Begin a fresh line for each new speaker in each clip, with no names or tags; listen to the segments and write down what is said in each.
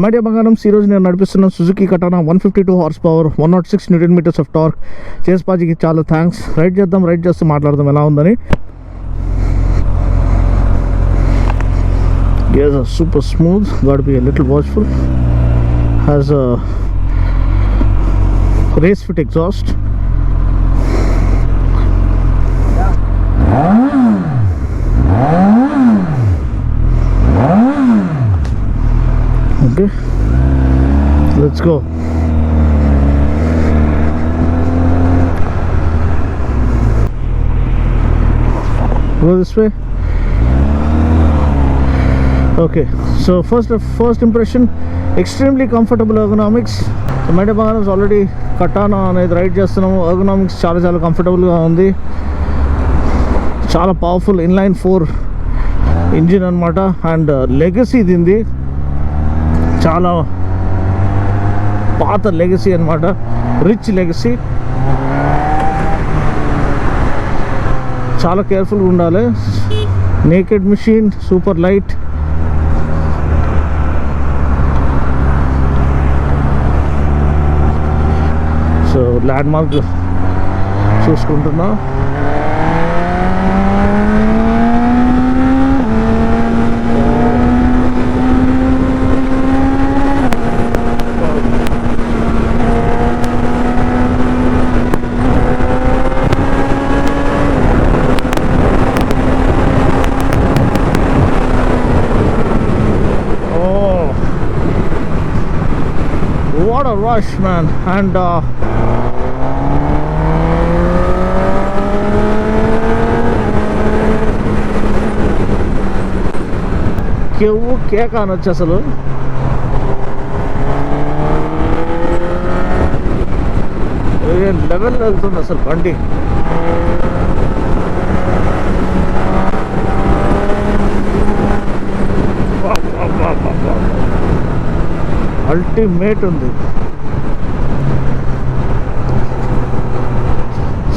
my dear bangarams, ఈ రోజు నేను నడిపిస్తున్న Suzuki Katana 152 horse power 106 newton meters of torque. చేస్పాజీకి చాలా థ్యాంక్స్. రైడ్ చేస్తూ మాట్లాడదాం ఎలా ఉందని. Yes, super smooth, got to be a little watchful. Has a race fit exhaust. Okay, let's go. Go this way. Okay, so first impression, extremely comfortable ergonomics. So my bangarams already katana అనేది ride చేస్తున్నాము. ergonomics చాలా కంఫర్టబుల్గా ఉంది. చాలా powerful inline 4 engine అనమాట. And legacy దీనిది చాలా పాత లెగసీ అనమాట, రిచ్ లెగసీ. చాలా కేర్ఫుల్గా ఉండాలి. Naked machine, super light. So landmark చూసుకుంటున్నా. What a rush, man. And cake అనొచ్చు అసలు. లెవెల్ వెళ్తుంది అసలు బండి. అల్టిమేట్ ఉంది.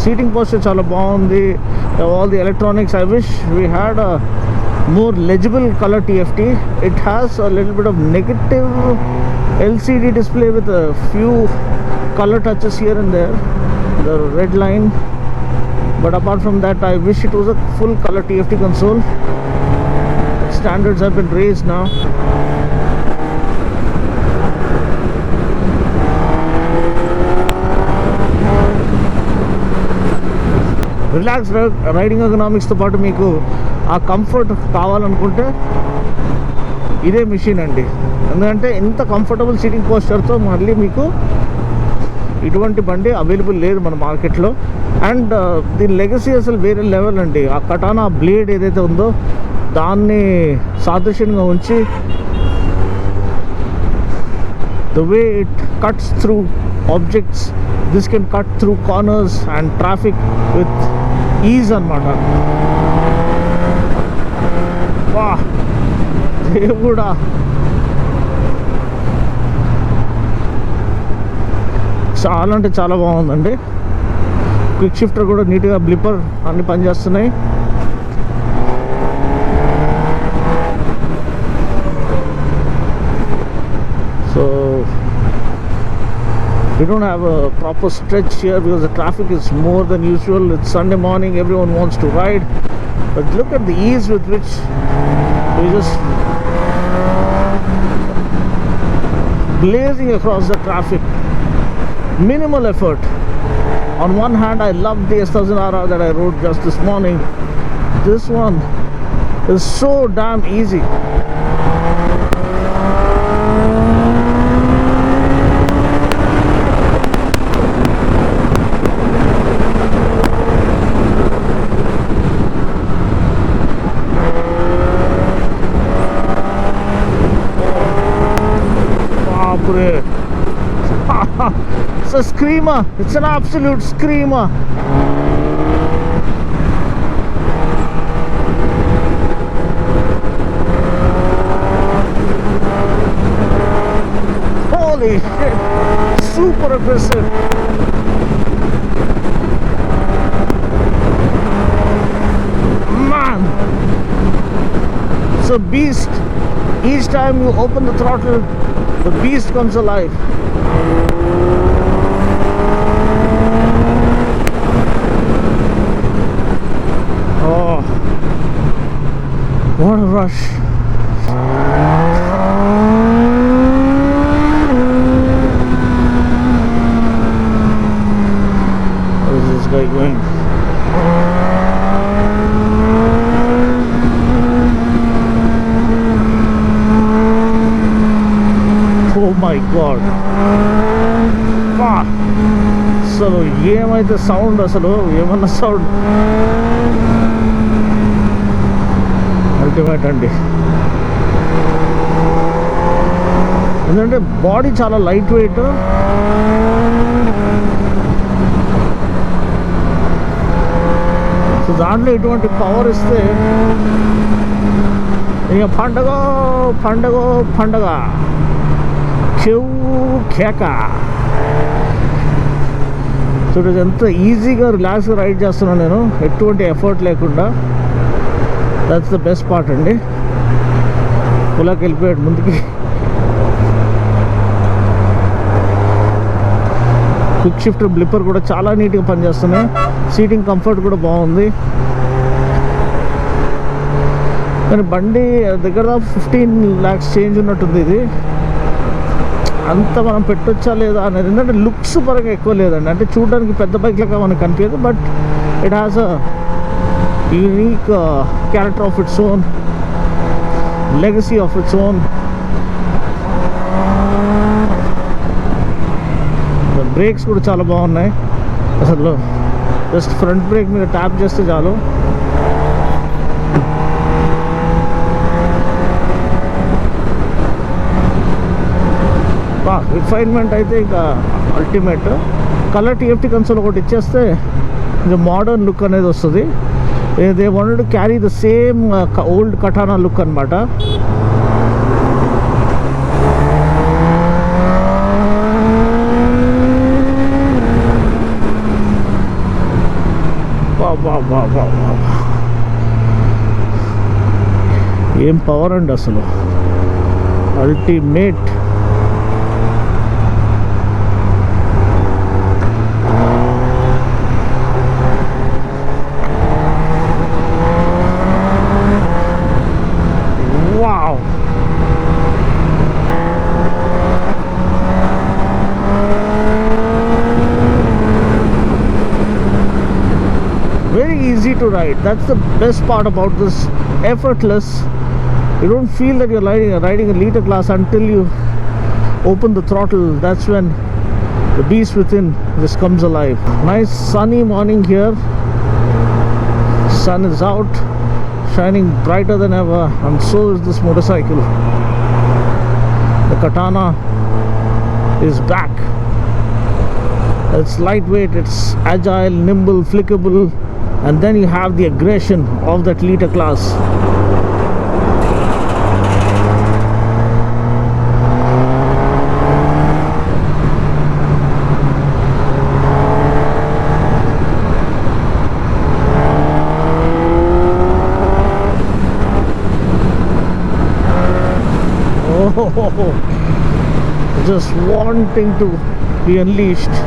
సీటింగ్ పోస్చర్ చాలా బాగుంది. All the electronics. I wish we had a more legible color TFT. It has a little bit of negative LCD display with a few color touches here and there, the red line, but apart from that I wish it was a full color TFT console. Standards have been raised now. Relax riding ఎకనామిక్స్తో పాటు మీకు ఆ comfort కావాలనుకుంటే ఇదే machine అండి. ఎందుకంటే ఇంత comfortable seating పోస్చర్తో మళ్ళీ మీకు ఇటువంటి బండి అవైలబుల్ లేదు మన మార్కెట్లో. అండ్ దీని లెగసీ అసలు వేరే లెవెల్ అండి. ఆ కటానా బ్లేడ్ ఏదైతే ఉందో దాన్ని సాదృశ్యంగా ఉంచి the way it cuts through objects, this can cut through corners and traffic with ease anamata. Wow, దేవుడా. చాలా అంటే చాలా బాగుందండి. క్విక్ షిఫ్టర్ కూడా నీట్గా, బ్లిప్పర్ అన్ని పనిచేస్తున్నాయి. So we don't have a proper stretch here because the traffic is more than usual. It's Sunday morning, everyone wants to ride, but look at the ease with which we just blazing across the traffic. Minimal effort. On one hand, I love the S1000RR that I rode just this morning. This one is so damn easy. It's a screamer. It's an absolute screamer. Holy shit. Super aggressive. Man. It's a beast. each time you open the throttle, the beast comes alive. Oh, what a rush. Where is this guy going? Oh my god. అసలు ఏమైతే sound, అసలు ఏమన్నా sound ultimate అండి. ఎందుకంటే body చాలా light weight, so దాంట్లో ఎటువంటి power ఇస్తే ఇక పండగ పండగ పండగ చెవు కేక. చూడండి ఎంత ఈజీగా రిలాక్స్గా రైడ్ చేస్తున్నాను నేను, ఎటువంటి ఎఫర్ట్ లేకుండా. దట్స్ ద బెస్ట్ పార్ట్ అండి. పులాకి వెళ్ళిపోయాడు ముందుకి. క్విక్ షిఫ్టర్ బ్లిప్పర్ కూడా చాలా నీట్గా పనిచేస్తున్నాయి. సీటింగ్ కంఫర్ట్ కూడా బాగుంది. కానీ బండి దగ్గర 15 lakhs చేంజ్ ఉన్నట్టుంది. ఇది అంత మనం పెట్టొచ్చా లేదా అనేది, ఎందుకంటే లుక్స్ పరంగా ఎక్కువ లేదండి. అంటే చూడడానికి పెద్ద బైక్ లాగా మనకు కనిపించదు, but it has a unique character of its own, legacy of its own. Brakes కూడా చాలా బాగున్నాయి. అసలు జస్ట్ ఫ్రంట్ బ్రేక్ మీద ట్యాప్ చేస్తే చాలు రిఫైన్మెంట్ అయితే ఇక అల్టిమేట్. కలర్ టీఎఫ్టీ కన్సోల్ ఒకటి ఇచ్చేస్తే కొంచెం మోడర్న్ లుక్ అనేది వస్తుంది. They wanted to carry the same old కటానా look అనమాట. ఏం పవర్ అండి అసలు, ultimate. Very easy to ride. That's the best part about this. Effortless. You don't feel that you're riding a liter class until you open the throttle. That's when the beast within just comes alive. Nice sunny morning here. Sun is out, shining brighter than ever, and so is this motorcycle. The Katana is back. It's lightweight, it's agile, nimble, flickable, and then you have the aggression of that liter class. Oh, just wanting to be unleashed.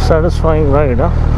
Satisfying ride, huh?